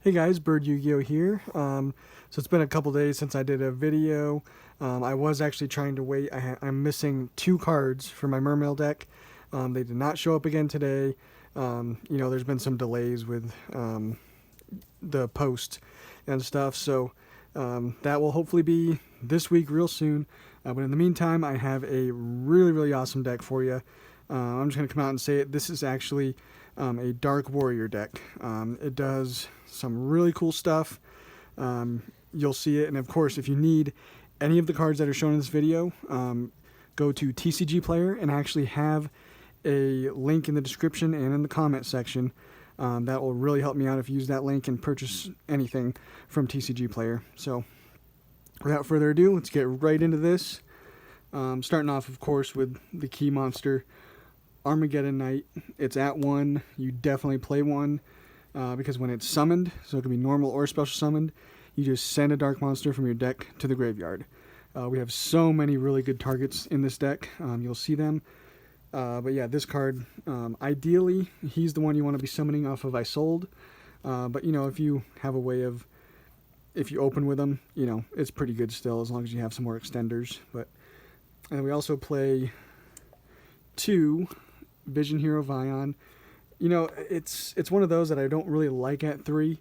Hey guys, Bird Yu-Gi-Oh here. So it's been a couple days since I did a video. I was actually trying to wait. I'm missing two cards for my Mermail deck. They did not show up again today. There's been some delays with the post and stuff. So that will hopefully be this week real soon. But in the meantime, I have a really, really awesome deck for you. I'm just going to come out and say it. This is actually a Dark Warrior deck. It does some really cool stuff. You'll see it. And of course, if you need any of the cards that are shown in this video, go to TCG Player and actually have a link in the description and in the comment section. That will really help me out if you use that link and purchase anything from TCG Player. So without further ado, let's get right into this. Starting off, of course, with the key monster, Armageddon Knight. It's at 1. You definitely play 1 because when it's summoned, so it can be normal or special summoned, you just send a dark monster from your deck to the graveyard. We have so many really good targets in this deck. You'll see them. But yeah, this card, ideally, he's the one you want to be summoning off of Isolde. But, if you have a way of, if you open with them, it's pretty good still as long as you have some more extenders. And we also play 2 Vision Hero Vion. It's one of those that I don't really like at 3,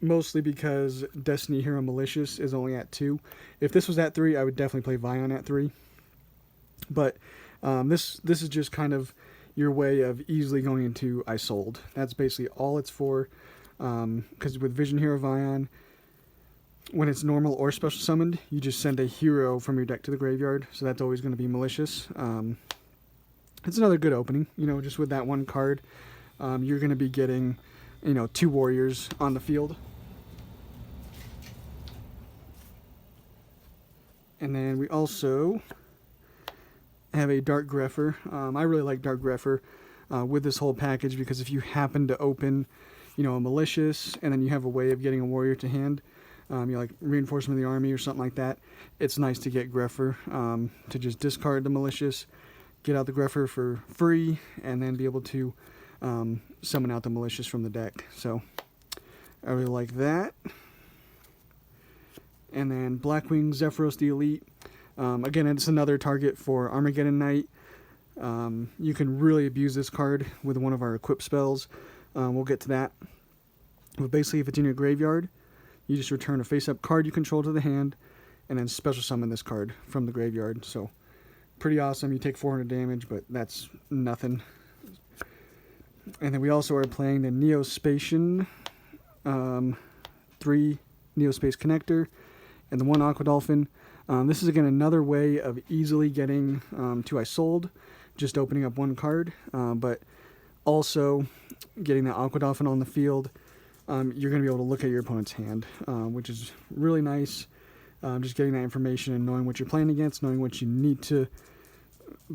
mostly because Destiny Hero Malicious is only at 2. If this was at 3, I would definitely play Vion at 3. But this is just kind of your way of easily going into Isolde. That's basically all it's for. Because with Vision Hero Vion, when it's normal or special summoned, you just send a hero from your deck to the graveyard. So that's always going to be malicious. It's another good opening. Just with that one card, you're going to be getting, 2 warriors on the field. And then we also have a Dark Grepher. I really like Dark Grepher with this whole package because if you happen to open, a malicious and then you have a way of getting a warrior to hand, like Reinforcement of the Army or something like that, it's nice to get Grepher to just discard the malicious, get out the Grepher for free, and then be able to summon out the malicious from the deck. So I really like that. And then Blackwing Zephyros the Elite. Again, it's another target for Armageddon Knight. You can really abuse this card with one of our equip spells. We'll get to that. But basically, if it's in your graveyard, you just return a face-up card you control to the hand, and then special summon this card from the graveyard. So pretty awesome. You take 400 damage, but that's nothing. And then we also are playing the Neospatian 3 Neospace Connector and the 1 Aqua Dolphin. This is, again, another way of easily getting to Isolde, just opening up 1 card, but also getting the Aqua Dolphin on the field. You're going to be able to look at your opponent's hand, which is really nice. Just getting that information and knowing what you're playing against, knowing what you need to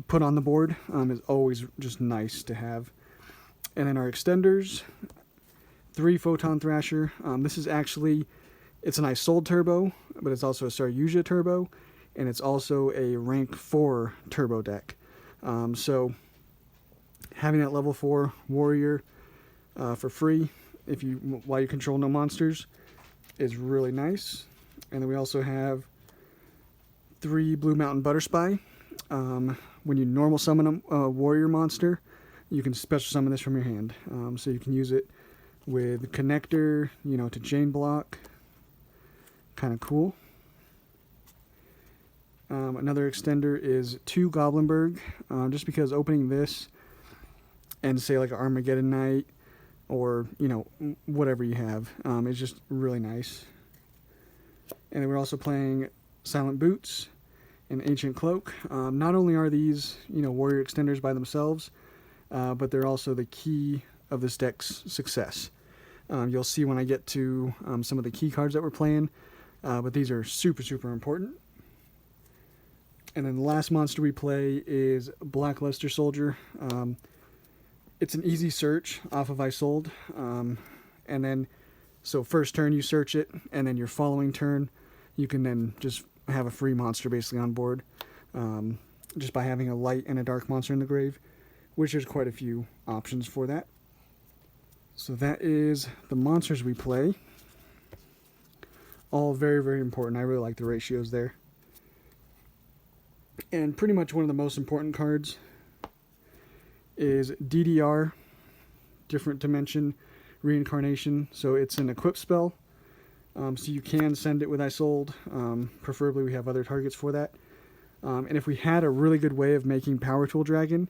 put on the board is always just nice to have. And then our extenders, 3 Photon Thrasher. This is actually, it's an Isolde turbo, but it's also a Saryuja turbo, and it's also a rank 4 turbo deck. So having that level 4 warrior for free, while you control no monsters, is really nice. And then we also have 3 Blue Mountain Butterspy. When you normal summon a warrior monster, you can special summon this from your hand. So you can use it with Connector, to chain block. Kind of cool. Another extender is 2 Goblinberg, just because opening this and say like Armageddon Knight or whatever you have is just really nice. And then we're also playing Silent Boots and Ancient Cloak. Not only are these warrior extenders by themselves, but they're also the key of this deck's success. You'll see when I get to some of the key cards that we're playing. But these are super, super important. And then the last monster we play is Black Luster Soldier. It's an easy search off of Isolde. And then, so first turn you search it, and then your following turn, you can then just have a free monster basically on board. Just by having a light and a dark monster in the grave, which there's quite a few options for that. So that is the monsters we play. All very, very important. I really like the ratios there. And pretty much one of the most important cards is DDR, Different Dimension Reincarnation. So it's an equip spell. So you can send it with Isold. Preferably we have other targets for that. And if we had a really good way of making Power Tool Dragon,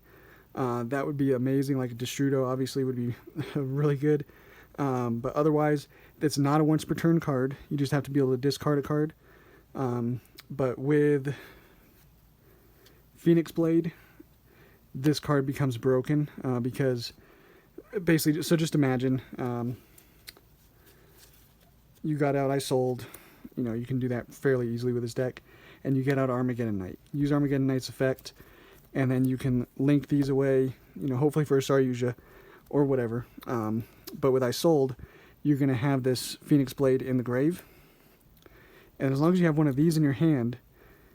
that would be amazing. Like a Destrudo obviously would be really good. But otherwise, it's not a once per turn card. You just have to be able to discard a card. But with Phoenix Blade, this card becomes broken because basically, so just imagine you got out Isold. You know, you can do that fairly easily with this deck. And you get out Armageddon Knight. Use Armageddon Knight's effect, and then you can link these away, you know, hopefully for a Saryuja or whatever. But with Isold, you're going to have this Phoenix Blade in the grave. And as long as you have one of these in your hand,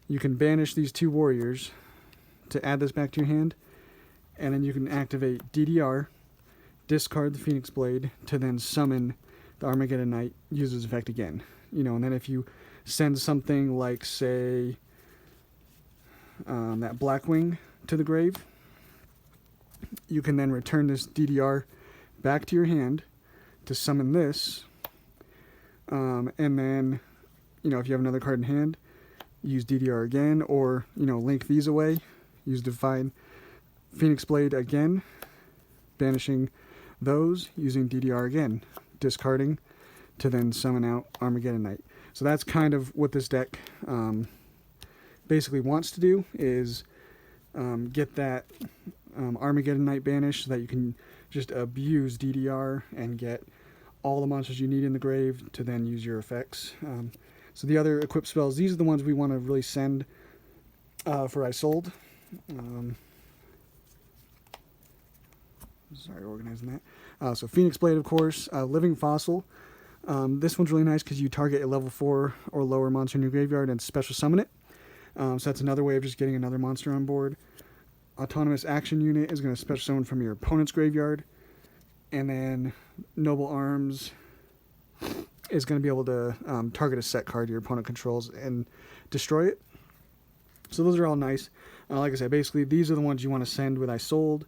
you can banish these two warriors to add this back to your hand. And then you can activate DDR, discard the Phoenix Blade to then summon the Armageddon Knight, use its effect again. You know, and then if you send something like, say, that Blackwing to the grave, you can then return this DDR back to your hand to summon this. And then, you know, if you have another card in hand, use DDR again, or, you know, link these away, use Divine Phoenix Blade again, banishing those, using DDR again, discarding to then summon out Armageddon Knight. So that's kind of what this deck basically wants to do, is get that Armageddon Knight banished so that you can just abuse DDR and get all the monsters you need in the grave to then use your effects. So the other equip spells, these are the ones we want to really send for Isold. Sorry, organizing that. So Phoenix Blade, of course, Living Fossil. This one's really nice because you target a level 4 or lower monster in your graveyard and special summon it. So that's another way of just getting another monster on board. Autonomous Action Unit is going to special summon from your opponent's graveyard. And then Noble Arms is going to be able to target a set card your opponent controls and destroy it. So those are all nice. Like I said, basically these are the ones you want to send with Isold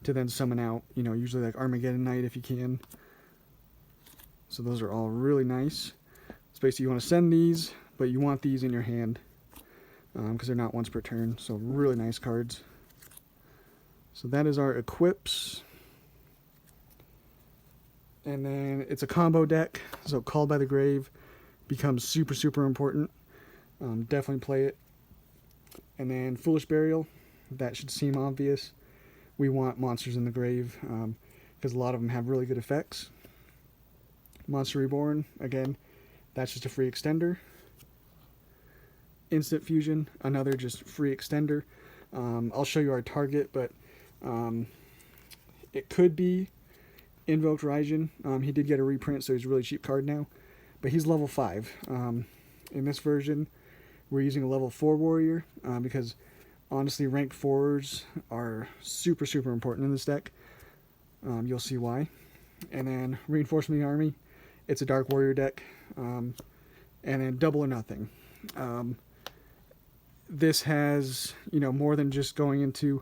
to then summon out, you know, usually like Armageddon Knight if you can. So those are all really nice. So basically you want to send these, but you want these in your hand because they're not once per turn. So really nice cards. So that is our equips. And then it's a combo deck. So Called by the Grave becomes super, super important. Definitely play it. And then Foolish Burial. That should seem obvious. We want monsters in the grave because a lot of them have really good effects. Monster Reborn, again, that's just a free extender. Instant Fusion, another just free extender. I'll show you our target, but it could be Invoked Raijin. He did get a reprint, so he's a really cheap card now. But he's level 5. In this version, we're using a level 4 warrior because, honestly, rank 4s are super, super important in this deck. You'll see why. And then Reinforcement of the Army. It's a Dark Warrior deck. And then Double or Nothing. This has, you know, more than just going into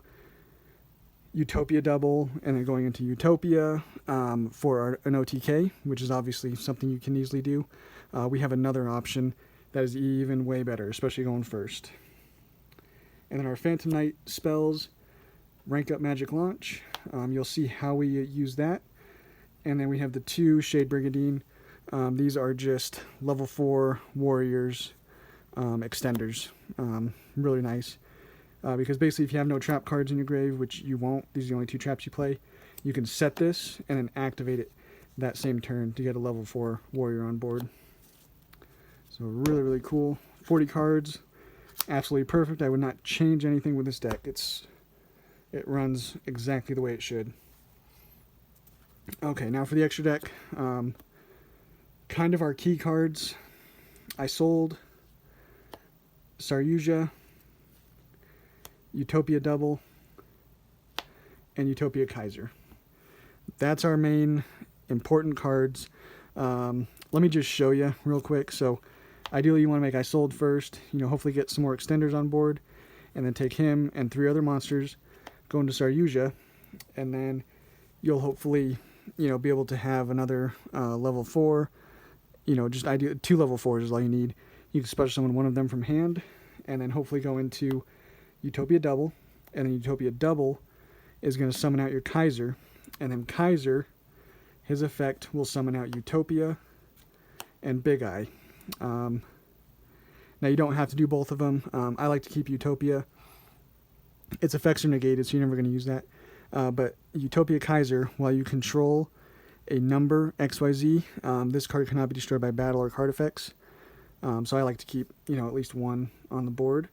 Utopia double and then going into Utopia for an OTK, which is obviously something you can easily do. We have another option that is even way better, especially going first. And then our Phantom Knight spells, rank up Magic Launch. You'll see how we use that. And then we have the 2 Shade Brigandine. These are just level 4 warriors extenders. Really nice. Because basically if you have no trap cards in your grave, which you won't, these are the only 2 traps you play, you can set this and then activate it that same turn to get a level 4 warrior on board. So really, really cool. 40 cards. Absolutely perfect. I would not change anything with this deck. It runs exactly the way it should. Okay, now for the extra deck. Kind of our key cards. Isold, Saryuja, Utopia Double, and Utopia Kaiser. That's our main important cards. Let me just show you real quick. So ideally you want to make Isolde first, hopefully get some more extenders on board, and then take him and 3 other monsters, go into Saryuja, and then you'll hopefully, be able to have another level 4, just ideally 2 level 4s is all you need. You can special summon one of them from hand, and then hopefully go into Utopia Double, and then Utopia Double is going to summon out your Kaiser, and then Kaiser, his effect will summon out Utopia and Big Eye. Now you don't have to do both of them. I like to keep Utopia. Its effects are negated, so you're never going to use that. But Utopia Kaiser, while you control a number XYZ, this card cannot be destroyed by battle or card effects. So I like to keep, at least one on the board.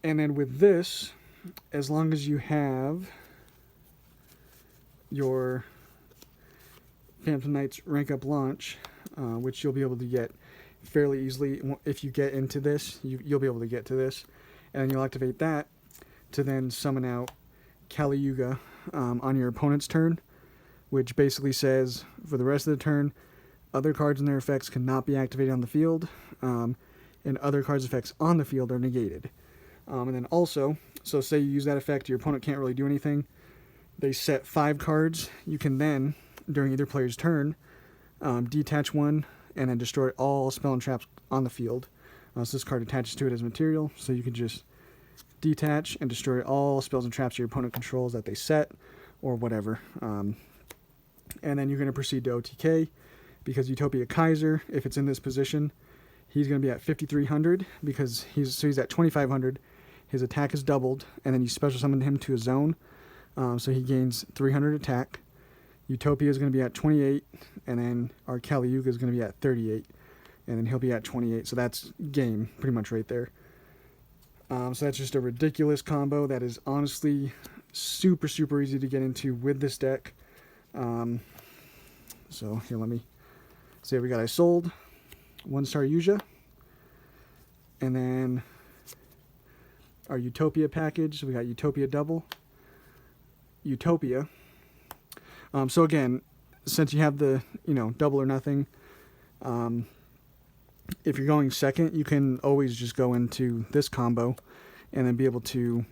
And then with this, as long as you have your Phantom Knights rank up launch, which you'll be able to get fairly easily. If you get into this, you'll be able to get to this, and then you'll activate that to then summon out Kali Yuga on your opponent's turn, which basically says for the rest of the turn, other cards and their effects cannot be activated on the field, and other cards' effects on the field are negated. And then also, so say you use that effect, your opponent can't really do anything. They set 5 cards. You can then, during either player's turn, detach one and then destroy all spell and traps on the field. So this card attaches to it as material, so you can just detach and destroy all spells and traps your opponent controls that they set, or whatever. And then you're going to proceed to OTK, because Utopia Kaiser, if it's in this position, he's going to be at 5,300, because he's at 2,500. His attack is doubled, and then you special summon him to a zone, so he gains 300 attack. Utopia is going to be at 28, and then our Kali Yuga is going to be at 38, and then he'll be at 28. So that's game, pretty much right there. So that's just a ridiculous combo that is honestly super, super easy to get into with this deck. So here, let me say we got Isolde, 1 Saryuja, and then our Utopia package. So we got Utopia Double, Utopia. So again, since you have the, double or nothing, if you're going second, you can always just go into this combo and then be able to,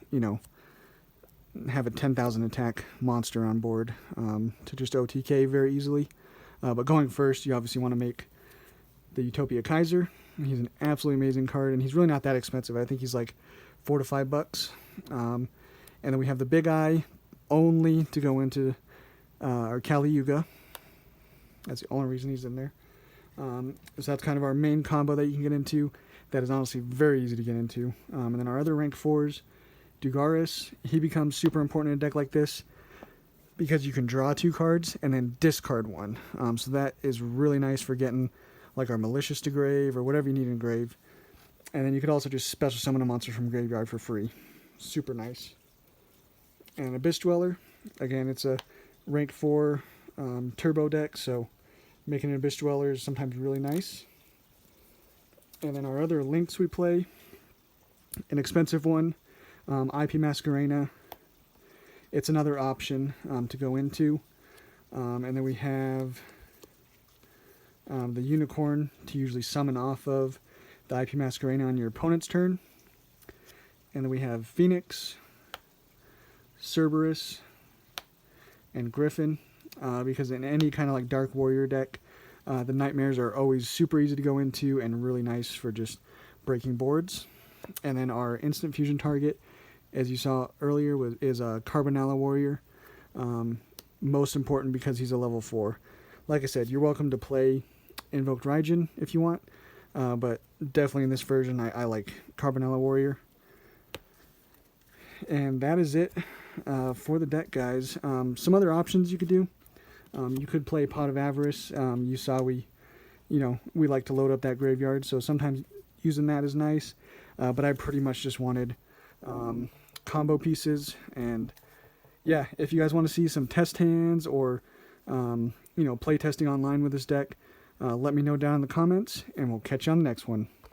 have a 10,000 attack monster on board to just OTK very easily. But going first, you obviously want to make the Utopia Kaiser. He's an absolutely amazing card, and he's really not that expensive. I think he's like $4 to $5. And then we have the Big Eye only to go into our Kali Yuga. That's the only reason he's in there. So that's kind of our main combo that you can get into. That is honestly very easy to get into. And then our other rank 4s, Dugaris, he becomes super important in a deck like this because you can draw 2 cards and then discard 1. So that is really nice for getting like our Malicious to grave or whatever you need in grave. And then you could also just special summon a monster from graveyard for free. Super nice. And Abyss Dweller, again, it's a rank 4 turbo deck, so making an Abyss Dweller is sometimes really nice. And then our other links we play, an expensive one, IP Masquerena. It's another option to go into. And then we have the Unicorn to usually summon off of the IP Masquerena on your opponent's turn. And then we have Phoenix, Cerberus, and Griffin, because in any kind of like Dark Warrior deck, the Nightmares are always super easy to go into and really nice for just breaking boards. And then our instant fusion target, as you saw earlier, is a Carbonella Warrior. Most important because he's a level 4. Like I said, you're welcome to play Invoked Raijin if you want, but definitely in this version I like Carbonella Warrior. And that is it for the deck, guys. Some other options you could do. You could play Pot of Avarice. You saw we like to load up that graveyard, so sometimes using that is nice. But I pretty much just wanted combo pieces. And yeah, if you guys want to see some test hands or play testing online with this deck, let me know down in the comments, and we'll catch you on the next one.